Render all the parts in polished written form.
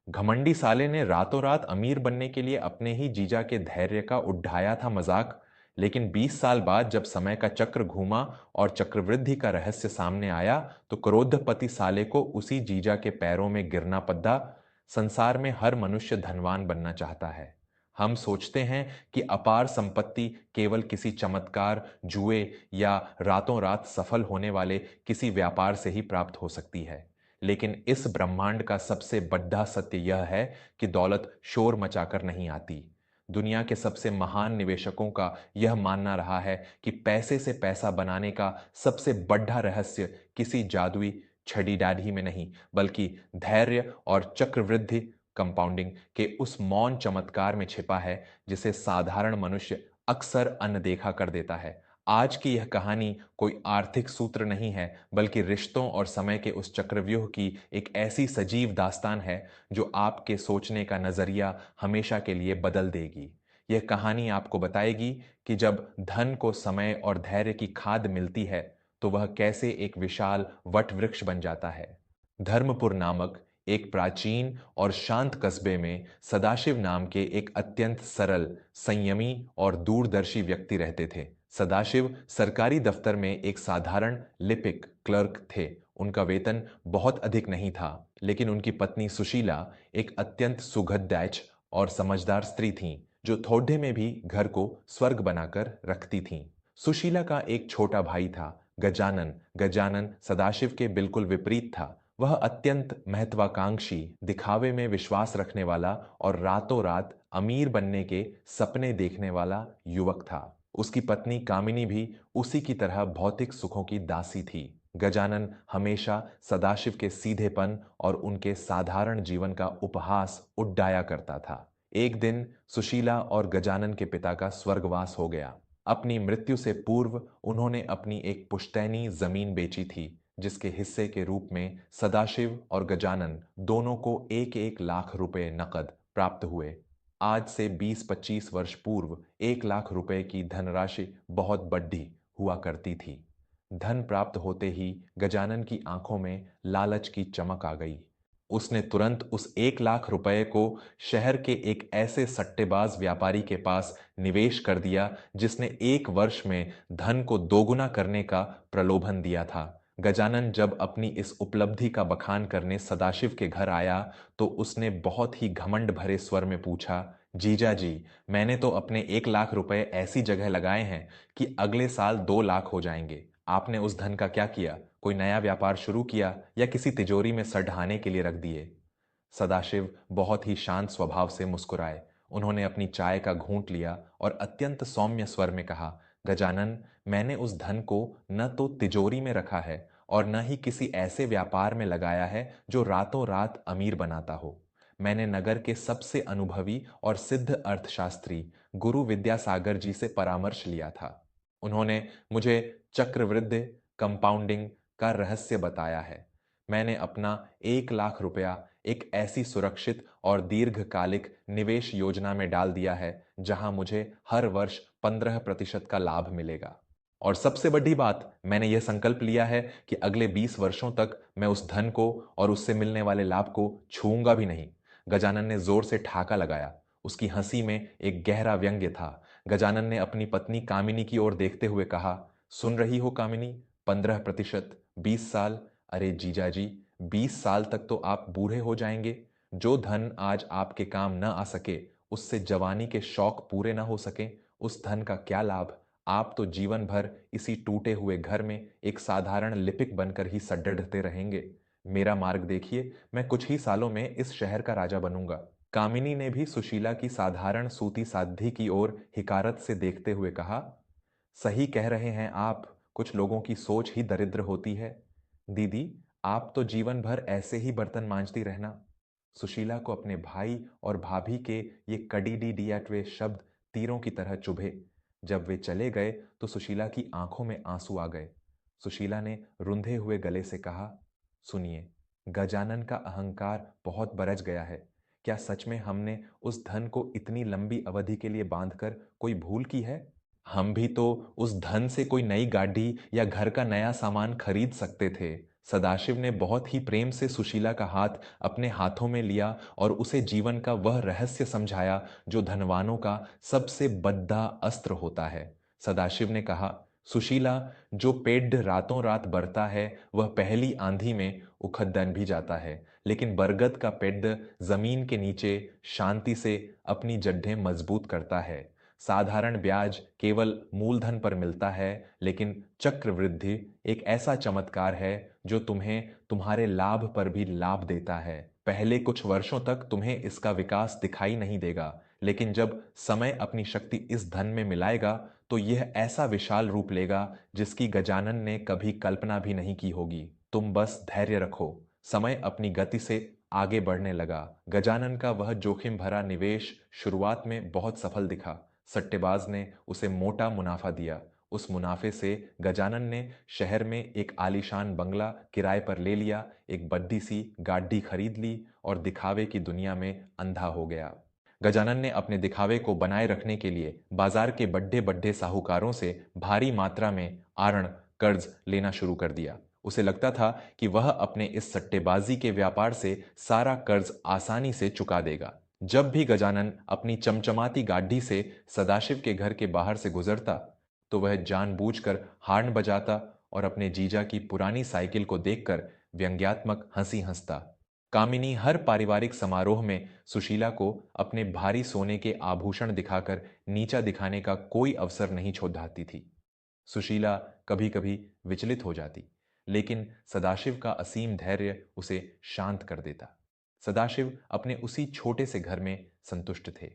घमंडी साले ने रातों रात अमीर बनने के लिए अपने ही जीजा के धैर्य का उड़ाया था मजाक। लेकिन 20 साल बाद जब समय का चक्र घूमा और चक्रवृद्धि का रहस्य सामने आया, तो क्रोधपति साले को उसी जीजा के पैरों में गिरना पड़ा। संसार में हर मनुष्य धनवान बनना चाहता है। हम सोचते हैं कि अपार संपत्ति केवल किसी चमत्कार, जुए या रातों रात सफल होने वाले किसी व्यापार से ही प्राप्त हो सकती है। लेकिन इस ब्रह्मांड का सबसे बड़ा सत्य यह है कि दौलत शोर मचाकर नहीं आती। दुनिया के सबसे महान निवेशकों का यह मानना रहा है कि पैसे से पैसा बनाने का सबसे बड़ा रहस्य किसी जादुई छड़ी डाढ़ी में नहीं, बल्कि धैर्य और चक्रवृद्धि कंपाउंडिंग के उस मौन चमत्कार में छिपा है जिसे साधारण मनुष्य अक्सर अनदेखा कर देता है। आज की यह कहानी कोई आर्थिक सूत्र नहीं है, बल्कि रिश्तों और समय के उस चक्रव्यूह की एक ऐसी सजीव दास्तान है जो आपके सोचने का नजरिया हमेशा के लिए बदल देगी। यह कहानी आपको बताएगी कि जब धन को समय और धैर्य की खाद मिलती है, तो वह कैसे एक विशाल वट वृक्ष बन जाता है। धर्मपुर नामक एक प्राचीन और शांत कस्बे में सदाशिव नाम के एक अत्यंत सरल, संयमी और दूरदर्शी व्यक्ति रहते थे। सदाशिव सरकारी दफ्तर में एक साधारण लिपिक क्लर्क थे। उनका वेतन बहुत अधिक नहीं था, लेकिन उनकी पत्नी सुशीला एक अत्यंत सुगठित और समझदार स्त्री थीं, जो थोड़े में भी घर को स्वर्ग बनाकर रखती थीं। सुशीला का एक छोटा भाई था, गजानन। गजानन सदाशिव के बिल्कुल विपरीत था। वह अत्यंत महत्वाकांक्षी, दिखावे में विश्वास रखने वाला और रातों रात अमीर बनने के सपने देखने वाला युवक था। उसकी पत्नी कामिनी भी उसी की तरह भौतिक सुखों की दासी थी। गजानन हमेशा सदाशिव के सीधेपन और उनके साधारण जीवन का उपहास उड्डाया करता था। एक दिन सुशीला और गजानन के पिता का स्वर्गवास हो गया। अपनी मृत्यु से पूर्व उन्होंने अपनी एक पुश्तैनी जमीन बेची थी, जिसके हिस्से के रूप में सदाशिव और गजानन दोनों को 1-1 लाख रुपए नकद प्राप्त हुए। आज से 20-25 वर्ष पूर्व 1 लाख रुपए की धनराशि बहुत बड़ी हुआ करती थी। धन प्राप्त होते ही गजानन की आंखों में लालच की चमक आ गई। उसने तुरंत उस 1 लाख रुपए को शहर के एक ऐसे सट्टेबाज व्यापारी के पास निवेश कर दिया, जिसने 1 वर्ष में धन को दोगुना करने का प्रलोभन दिया था। गजानन जब अपनी इस उपलब्धि का बखान करने सदाशिव के घर आया, तो उसने बहुत ही घमंड भरे स्वर में पूछा, जीजा जी, मैंने तो अपने 1 लाख रुपए ऐसी जगह लगाए हैं कि अगले साल 2 लाख हो जाएंगे। आपने उस धन का क्या किया? कोई नया व्यापार शुरू किया या किसी तिजोरी में सढ़ाने के लिए रख दिए? सदाशिव बहुत ही शांत स्वभाव से मुस्कुराए। उन्होंने अपनी चाय का घूंट लिया और अत्यंत सौम्य स्वर में कहा, गजानन, मैंने उस धन को न तो तिजोरी में रखा है और न ही किसी ऐसे व्यापार में लगाया है जो रातों रात अमीर बनाता हो। मैंने नगर के सबसे अनुभवी और सिद्ध अर्थशास्त्री गुरु विद्यासागर जी से परामर्श लिया था। उन्होंने मुझे चक्रवृद्धि कंपाउंडिंग का रहस्य बताया है। मैंने अपना 1 लाख रुपया एक ऐसी सुरक्षित और दीर्घकालिक निवेश योजना में डाल दिया है जहां मुझे हर वर्ष 15% का लाभ मिलेगा। और सबसे बड़ी बात, मैंने यह संकल्प लिया है कि अगले 20 वर्षों तक मैं उस धन को और उससे मिलने वाले लाभ को छूऊंगा भी नहीं। गजानन ने जोर से ठहाका लगाया। उसकी हंसी में एक गहरा व्यंग्य था। गजानन ने अपनी पत्नी कामिनी की ओर देखते हुए कहा, सुन रही हो कामिनी, 15%, 20 साल। अरे जीजा जी, 20 साल तक तो आप बूढ़े हो जाएंगे। जो धन आज आपके काम न आ सके, उससे जवानी के शौक पूरे न हो सके, उस धन का क्या लाभ? आप तो जीवन भर इसी टूटे हुए घर में एक साधारण लिपिक बनकर ही सड्डढ़ते रहेंगे। मेरा मार्ग देखिए, मैं कुछ ही सालों में इस शहर का राजा बनूंगा। कामिनी ने भी सुशीला की साधारण सूती साध्वी की ओर हिकारत से देखते हुए कहा, सही कह रहे हैं आप, कुछ लोगों की सोच ही दरिद्र होती है। दीदी, आप तो जीवन भर ऐसे ही बर्तन मांजती रहना। सुशीला को अपने भाई और भाभी के ये कड़ी डी डियाट्वे शब्द तीरों की तरह चुभे। जब वे चले गए तो सुशीला की आंखों में आंसू आ गए। सुशीला ने रुंधे हुए गले से कहा, सुनिए, गजानन का अहंकार बहुत बरज गया है। क्या सच में हमने उस धन को इतनी लंबी अवधि के लिए बांधकर कोई भूल की है? हम भी तो उस धन से कोई नई गाड़ी या घर का नया सामान खरीद सकते थे। सदाशिव ने बहुत ही प्रेम से सुशीला का हाथ अपने हाथों में लिया और उसे जीवन का वह रहस्य समझाया जो धनवानों का सबसे बद्दा अस्त्र होता है। सदाशिव ने कहा, सुशीला, जो पेड़ रातों रात बढ़ता है वह पहली आंधी में उखड़ भी जाता है, लेकिन बरगद का पेड़ जमीन के नीचे शांति से अपनी जड़ें मजबूत करता है। साधारण ब्याज केवल मूलधन पर मिलता है, लेकिन चक्रवृद्धि एक ऐसा चमत्कार है जो तुम्हें तुम्हारे लाभ पर भी लाभ देता है। पहले कुछ वर्षों तक तुम्हें इसका विकास दिखाई नहीं देगा, लेकिन जब समय अपनी शक्ति इस धन में मिलाएगा तो यह ऐसा विशाल रूप लेगा जिसकी गजानन ने कभी कल्पना भी नहीं की होगी। तुम बस धैर्य रखो। समय अपनी गति से आगे बढ़ने लगा। गजानन का वह जोखिम भरा निवेश शुरुआत में बहुत सफल दिखा। सट्टेबाज ने उसे मोटा मुनाफा दिया। उस मुनाफे से गजानन ने शहर में एक आलीशान बंगला किराए पर ले लिया, एक बड्डी सी गाड़ी खरीद ली और दिखावे की दुनिया में अंधा हो गया। गजानन ने अपने दिखावे को बनाए रखने के लिए बाजार के बड्ढे बड्ढे साहूकारों से भारी मात्रा में आरण कर्ज लेना शुरू कर दिया। उसे लगता था कि वह अपने इस सट्टेबाजी के व्यापार से सारा कर्ज आसानी से चुका देगा। जब भी गजानन अपनी चमचमाती गाड़ी से सदाशिव के घर के बाहर से गुजरता तो वह जानबूझकर हॉर्न बजाता और अपने जीजा की पुरानी साइकिल को देखकर व्यंग्यात्मक हंसी हंसता। कामिनी हर पारिवारिक समारोह में सुशीला को अपने भारी सोने के आभूषण दिखाकर नीचा दिखाने का कोई अवसर नहीं छोड़ती थी। सुशीला कभी कभी विचलित हो जाती, लेकिन सदाशिव का असीम धैर्य उसे शांत कर देता। सदाशिव अपने उसी छोटे से घर में संतुष्ट थे।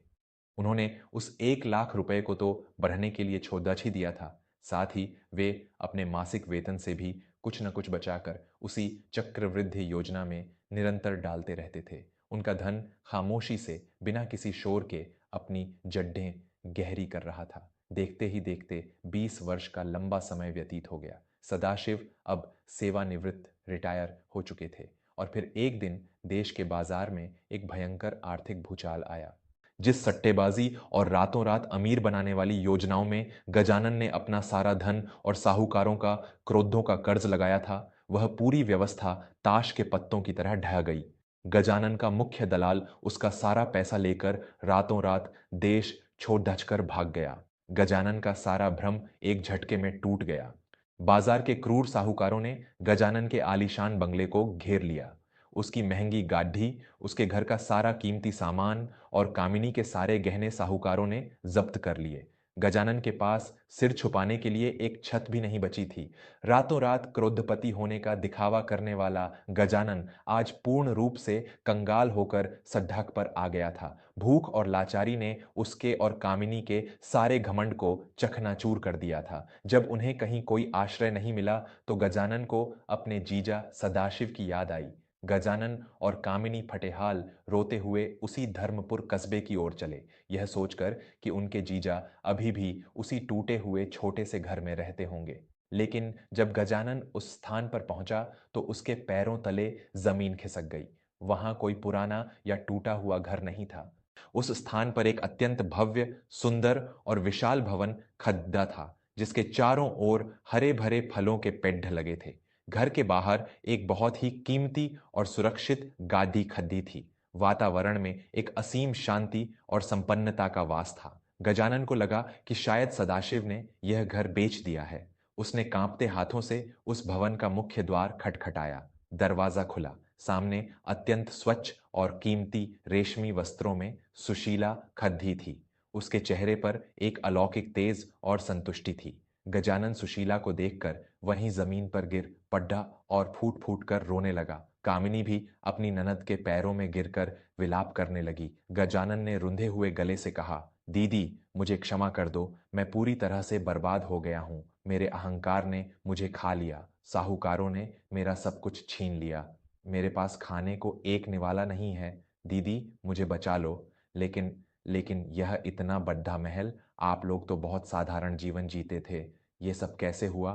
उन्होंने उस 1 लाख रुपए को तो बढ़ने के लिए छोड़ ही दिया था, साथ ही वे अपने मासिक वेतन से भी कुछ न कुछ बचाकर उसी चक्रवृद्धि योजना में निरंतर डालते रहते थे। उनका धन खामोशी से बिना किसी शोर के अपनी जड्ढें गहरी कर रहा था। देखते ही देखते 20 वर्ष का लंबा समय व्यतीत हो गया। सदाशिव अब सेवानिवृत्त रिटायर हो चुके थे और फिर एक दिन देश के बाजार में एक भयंकर आर्थिक भूचाल आया। जिस सट्टेबाजी और रातों रात अमीर बनाने वाली योजनाओं में गजानन ने अपना सारा धन और साहूकारों का क्रोधों का कर्ज लगाया था, वह पूरी व्यवस्था ताश के पत्तों की तरह ढह गई। गजानन का मुख्य दलाल उसका सारा पैसा लेकर रातों रात देश छोड़ धचकर भाग गया। गजानन का सारा भ्रम एक झटके में टूट गया। बाजार के क्रूर साहूकारों ने गजानन के आलीशान बंगले को घेर लिया। उसकी महंगी गाड़ी, उसके घर का सारा कीमती सामान और कामिनी के सारे गहने साहूकारों ने जब्त कर लिए। गजानन के पास सिर छुपाने के लिए एक छत भी नहीं बची थी। रातों रात क्रोधपति होने का दिखावा करने वाला गजानन आज पूर्ण रूप से कंगाल होकर सड़क पर आ गया था। भूख और लाचारी ने उसके और कामिनी के सारे घमंड को चकनाचूर कर दिया था। जब उन्हें कहीं कोई आश्रय नहीं मिला तो गजानन को अपने जीजा सदाशिव की याद आई। गजानन और कामिनी फटेहाल रोते हुए उसी धर्मपुर कस्बे की ओर चले, यह सोचकर कि उनके जीजा अभी भी उसी टूटे हुए छोटे से घर में रहते होंगे। लेकिन जब गजानन उस स्थान पर पहुंचा तो उसके पैरों तले जमीन खिसक गई। वहां कोई पुराना या टूटा हुआ घर नहीं था। उस स्थान पर एक अत्यंत भव्य, सुंदर और विशाल भवन खड़ा था, जिसके चारों ओर हरे भरे फलों के पेड़ लगे थे। घर के बाहर एक बहुत ही कीमती और सुरक्षित गादी खड़ी थी। वातावरण में एक असीम शांति और संपन्नता का वास था। गजानन को लगा कि शायद सदाशिव ने यह घर बेच दिया है। उसने कांपते हाथों से उस भवन का मुख्य द्वार खटखटाया। दरवाजा खुला। सामने अत्यंत स्वच्छ और कीमती रेशमी वस्त्रों में सुशीला खड़ी थी। उसके चेहरे पर एक अलौकिक तेज और संतुष्टि थी। गजानन सुशीला को देखकर वहीं जमीन पर गिर पड़ा और फूट फूट कर रोने लगा। कामिनी भी अपनी ननद के पैरों में गिरकर विलाप करने लगी। गजानन ने रुंधे हुए गले से कहा, दीदी, मुझे क्षमा कर दो। मैं पूरी तरह से बर्बाद हो गया हूं। मेरे अहंकार ने मुझे खा लिया। साहूकारों ने मेरा सब कुछ छीन लिया। मेरे पास खाने को एक निवाला नहीं है। दीदी, मुझे बचा लो। लेकिन लेकिन यह इतना बड़ा महल, आप लोग तो बहुत साधारण जीवन जीते थे। ये सब कैसे हुआ?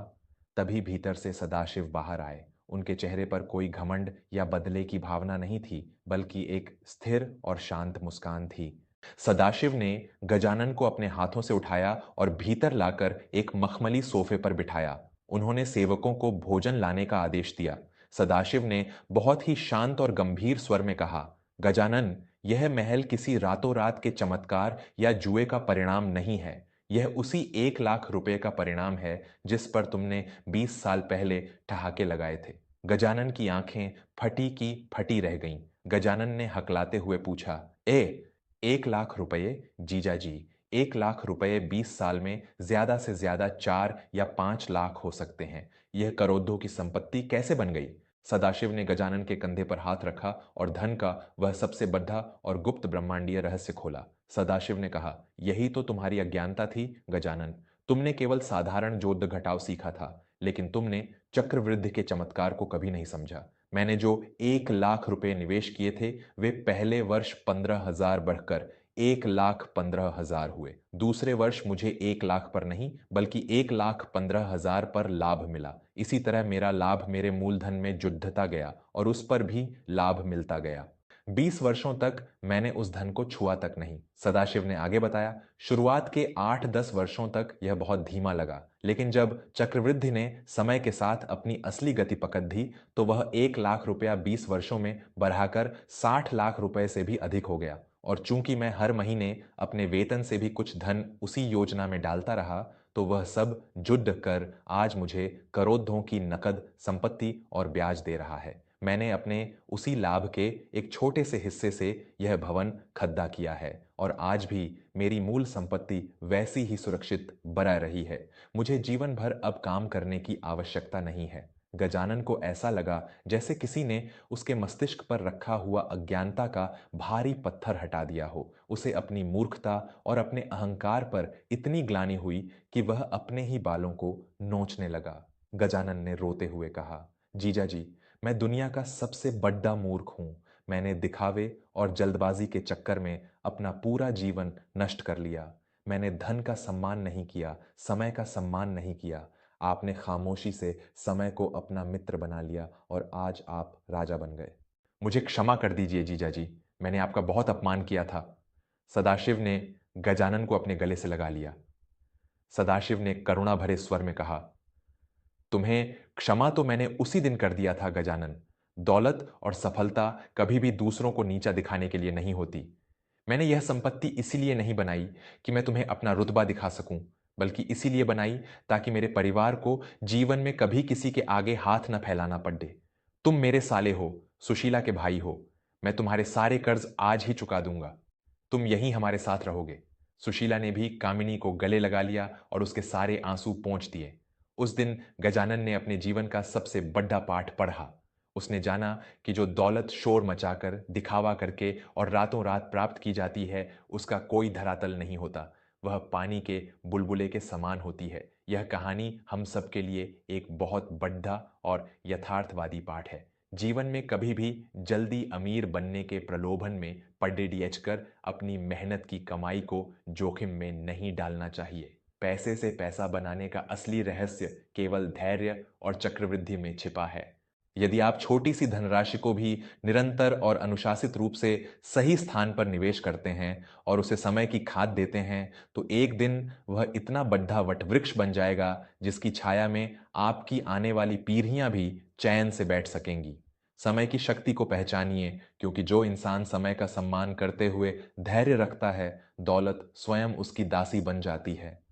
तभी भीतर से सदाशिव बाहर आए। उनके चेहरे पर कोई घमंड या बदले की भावना नहीं थी, बल्कि एक स्थिर और शांत मुस्कान थी। सदाशिव ने गजानन को अपने हाथों से उठाया और भीतर लाकर एक मखमली सोफे पर बिठाया। उन्होंने सेवकों को भोजन लाने का आदेश दिया। सदाशिव ने बहुत ही शांत और गंभीर स्वर में कहा, गजानन, यह महल किसी रातों रात के चमत्कार या जुए का परिणाम नहीं है। यह उसी 1 लाख रुपए का परिणाम है जिस पर तुमने 20 साल पहले ठहाके लगाए थे। गजानन की आंखें फटी की फटी रह गईं। गजानन ने हकलाते हुए पूछा, 1 लाख रुपए जीजा जी, 1 लाख रुपए 20 साल में ज्यादा से ज्यादा 4 या 5 लाख हो सकते हैं। यह करोड़ों की संपत्ति कैसे बन गई? सदाशिव ने गजानन के कंधे पर हाथ रखा और धन का वह सबसे बड़ा और गुप्त ब्रह्मांडीय रहस्य खोला। सदाशिव ने कहा, यही तो तुम्हारी अज्ञानता थी गजानन। तुमने केवल साधारण जोड़ घटाव सीखा था, लेकिन तुमने चक्रवृद्धि के चमत्कार को कभी नहीं समझा। मैंने जो 1 लाख रुपए निवेश किए थे, वे पहले वर्ष 15,000 बढ़कर 1,15,000 हुए। दूसरे वर्ष मुझे 1 लाख पर नहीं बल्कि 1,15,000 पर लाभ मिला। इसी तरह मेरा लाभ मेरे मूलधन में जुड़ता गया और उस पर भी लाभ मिलता गया। 20 वर्षों तक मैंने उस धन को छुआ तक नहीं। सदाशिव ने आगे बताया, शुरुआत के 8-10 वर्षों तक यह बहुत धीमा लगा, लेकिन जब चक्रवृद्धि ने समय के साथ अपनी असली गति पकड़ दी तो वह 1 लाख रुपया 20 वर्षों में बढ़ाकर 60 लाख रुपए से भी अधिक हो गया। और चूंकि मैं हर महीने अपने वेतन से भी कुछ धन उसी योजना में डालता रहा, तो वह सब जुड़ कर आज मुझे करोड़ों की नकद संपत्ति और ब्याज दे रहा है। मैंने अपने उसी लाभ के एक छोटे से हिस्से से यह भवन खरीदा किया है और आज भी मेरी मूल संपत्ति वैसी ही सुरक्षित बना रही है। मुझे जीवन भर अब काम करने की आवश्यकता नहीं है। गजानन को ऐसा लगा जैसे किसी ने उसके मस्तिष्क पर रखा हुआ अज्ञानता का भारी पत्थर हटा दिया हो। उसे अपनी मूर्खता और अपने अहंकार पर इतनी ग्लानि हुई कि वह अपने ही बालों को नोचने लगा। गजानन ने रोते हुए कहा, जीजा जी, मैं दुनिया का सबसे बड़ा मूर्ख हूं। मैंने दिखावे और जल्दबाजी के चक्कर में अपना पूरा जीवन नष्ट कर लिया। मैंने धन का सम्मान नहीं किया, समय का सम्मान नहीं किया। आपने खामोशी से समय को अपना मित्र बना लिया और आज आप राजा बन गए। मुझे क्षमा कर दीजिए जीजा जी, मैंने आपका बहुत अपमान किया था। सदाशिव ने गजानन को अपने गले से लगा लिया। सदाशिव ने करुणा भरे स्वर में कहा, तुम्हें क्षमा तो मैंने उसी दिन कर दिया था गजानन। दौलत और सफलता कभी भी दूसरों को नीचा दिखाने के लिए नहीं होती। मैंने यह संपत्ति इसीलिए नहीं बनाई कि मैं तुम्हें अपना रुतबा दिखा सकूं, बल्कि इसीलिए बनाई ताकि मेरे परिवार को जीवन में कभी किसी के आगे हाथ न फैलाना पड़े। तुम मेरे साले हो, सुशीला के भाई हो। मैं तुम्हारे सारे कर्ज आज ही चुका दूंगा। तुम यहीं हमारे साथ रहोगे। सुशीला ने भी कामिनी को गले लगा लिया और उसके सारे आंसू पोंछ दिए। उस दिन गजानन ने अपने जीवन का सबसे बड़ा पाठ पढ़ा। उसने जाना कि जो दौलत शोर मचाकर, दिखावा करके और रातों रात प्राप्त की जाती है, उसका कोई धरातल नहीं होता। वह पानी के बुलबुले के समान होती है। यह कहानी हम सबके लिए एक बहुत बड़ा और यथार्थवादी पाठ है। जीवन में कभी भी जल्दी अमीर बनने के प्रलोभन में पड़े कर अपनी मेहनत की कमाई को जोखिम में नहीं डालना चाहिए। पैसे से पैसा बनाने का असली रहस्य केवल धैर्य और चक्रवृद्धि में छिपा है। यदि आप छोटी सी धनराशि को भी निरंतर और अनुशासित रूप से सही स्थान पर निवेश करते हैं और उसे समय की खाद देते हैं, तो एक दिन वह इतना बड़ा वटवृक्ष बन जाएगा जिसकी छाया में आपकी आने वाली पीढ़ियां भी चैन से बैठ सकेंगी। समय की शक्ति को पहचानिए, क्योंकि जो इंसान समय का सम्मान करते हुए धैर्य रखता है, दौलत स्वयं उसकी दासी बन जाती है।